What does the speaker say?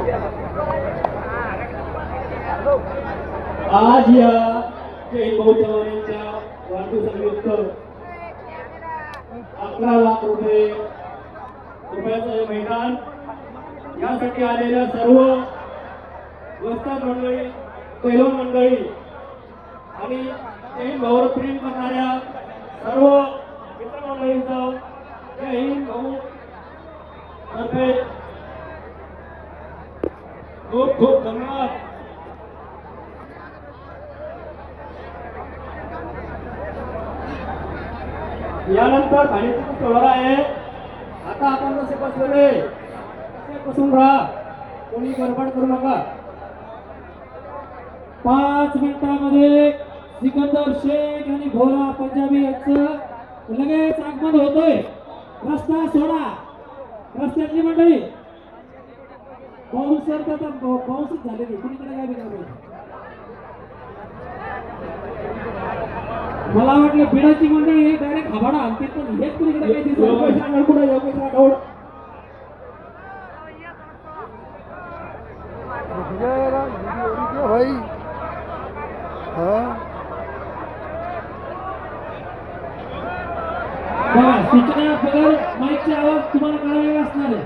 आज या शहीद भाऊ चव्हाणांच्या वाढदिवसानिमित्त 11 लाख रुपयाचं हे मैदान यासाठी आलेल्या सर्व वस्ताद मंडळी, पैलवान मंडळी आणि शहीद भाऊवर प्रेम करणाऱ्या सर्व मित्रमंडळींचं जय हिंद भाऊ तर्फे खूप खूप धन्यवाद. यानंतर खाण्याची सोहळा आहे. आता आपण जसे बसलेले तसे बसून राहा, कोणी गडबड करू नका. 5 मिनिटांमध्ये सिकंदर शेख आणि भोला पंजाबी यांचं लगेच आगमन होतोय. रस्ता सोडा, रस्त्यातली मंडळी पाऊस तर पाऊसच झालेली, कुणीकडे काय बिघडलं. मला वाटलं बिडाची मंडळी डायरेक्ट हवाडा आणते, पण हेच कुणीकडे काही दिसत भाई सूचना बगैर माईकची आवाज तुम्हाला कळालेला असणार आहे.